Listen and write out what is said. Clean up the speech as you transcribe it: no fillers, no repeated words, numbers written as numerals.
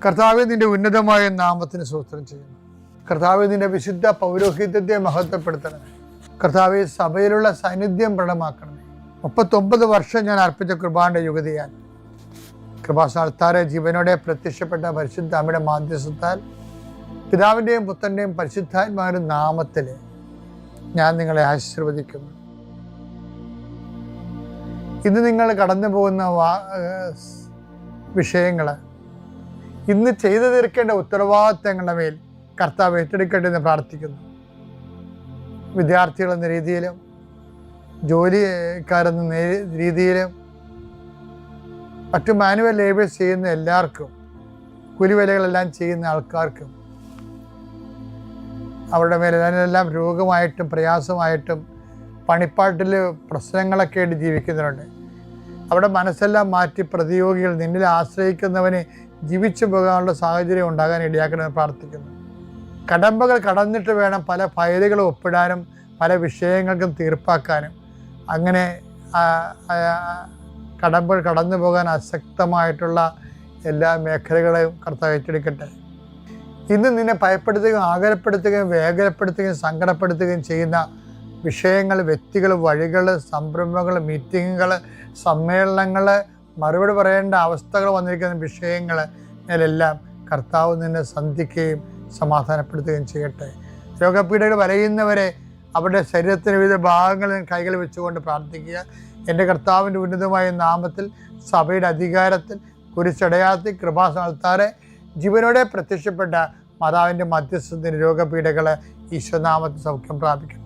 കർത്താവേ, നിന്റെ ഉന്നതമായ നാമത്തിന് സ്തോത്രം ചെയ്യുന്നു. കർത്താവേ, നിന്റെ വിശുദ്ധ പൗരോഹിത്യത്തെ മഹത്വപ്പെടുത്തണമേ. കർത്താവേ, സഭയിലുള്ള സാന്നിധ്യം പ്രകടമാക്കണമേ. 39 വർഷം ഞാൻ അർപ്പിച്ച കൃപാന്റെ യുഗതിയാൽ കൃപാസ്ഥാനത്താറെ ജീവനോടെ പ്രത്യക്ഷപ്പെട്ട പരിശുദ്ധ അമ്മയുടെ മാധ്യസ്ഥത്താൽ പിതാവിൻ്റെയും പുത്രൻ്റെയും പരിശുദ്ധാത്മാവിൻ്റെ നാമത്തിൽ ഞാൻ നിങ്ങളെ ആശീർവദിക്കുന്നു. ഇന്ന് നിങ്ങൾ കടന്നു പോകുന്ന വിഷയങ്ങൾ, ഇന്ന് ചെയ്തു തീർക്കേണ്ട ഉത്തരവാദിത്തങ്ങളുടെ മേൽ കർത്താവ് ഏറ്റെടുക്കട്ടെ എന്ന് പ്രാർത്ഥിക്കുന്നു. വിദ്യാർത്ഥികളെന്ന രീതിയിലും ജോലിക്കാരെന്ന രീതിയിലും മറ്റു മാനുവൽ ലേബേഴ്സ് ചെയ്യുന്ന എല്ലാവർക്കും, കൂലിവേലകളെല്ലാം ചെയ്യുന്ന ആൾക്കാർക്കും അവരുടെ മേലെല്ലാം രോഗമായിട്ടും പ്രയാസമായിട്ടും പണിപ്പാട്ടിൽ പ്രശ്നങ്ങളൊക്കെ ആയിട്ട് ജീവിക്കുന്നവരുണ്ട്. അവിടെ മനസ്സെല്ലാം മാറ്റി പ്രതിയോഗികൾ നിന്നിൽ ആശ്രയിക്കുന്നവനെ ജീവിച്ചു പോകാനുള്ള സാഹചര്യം ഉണ്ടാകാൻ ഇടയാക്കണമെന്ന് പ്രാർത്ഥിക്കുന്നു. കടമ്പകൾ കടന്നിട്ട് വേണം പല ഫയലുകളും ഒപ്പിടാനും പല വിഷയങ്ങൾക്കും തീർപ്പാക്കാനും. അങ്ങനെ കടമ്പകൾ കടന്നു പോകാൻ അശക്തമായിട്ടുള്ള എല്ലാ മേഖലകളെയും കർത്താവ് ഏറ്റെടുക്കട്ടെ. ഇന്ന് നിന്നെ ഭയപ്പെടുത്തുകയും ആകുലപ്പെടുത്തുകയും വേഗരപ്പെടുത്തുകയും സങ്കടപ്പെടുത്തുകയും ചെയ്യുന്ന വിഷയങ്ങൾ, വ്യക്തികൾ, വഴികൾ, സംരംഭങ്ങൾ, മീറ്റിങ്ങുകൾ, സമ്മേളനങ്ങൾ, മറുപടി പറയേണ്ട അവസ്ഥകൾ വന്നിരിക്കുന്ന വിഷയങ്ങൾ മേലെല്ലാം കർത്താവ് നിന്നെ സന്ധിക്കുകയും സമാധാനപ്പെടുത്തുകയും ചെയ്യട്ടെ. രോഗപീഠകൾ വലയുന്നവരെ അവരുടെ ശരീരത്തിന് വിവിധ ഭാഗങ്ങളിൽ കൈകൾ വെച്ചുകൊണ്ട് പ്രാർത്ഥിക്കുക. എൻ്റെ കർത്താവിൻ്റെ ഉന്നതമായ നാമത്തിൽ സഭയുടെ അധികാരത്തിൽ കുരിശടയാളത്തിൽ കൃപാസ്ഥാനത്താറെ ജീവനോടെ പ്രത്യക്ഷപ്പെട്ട മാതാവിൻ്റെ മധ്യസ്ഥത്തിന് രോഗപീഠകൾ ഈശ്വരനാമത്തിൽ സൗഖ്യം പ്രാപിക്കും.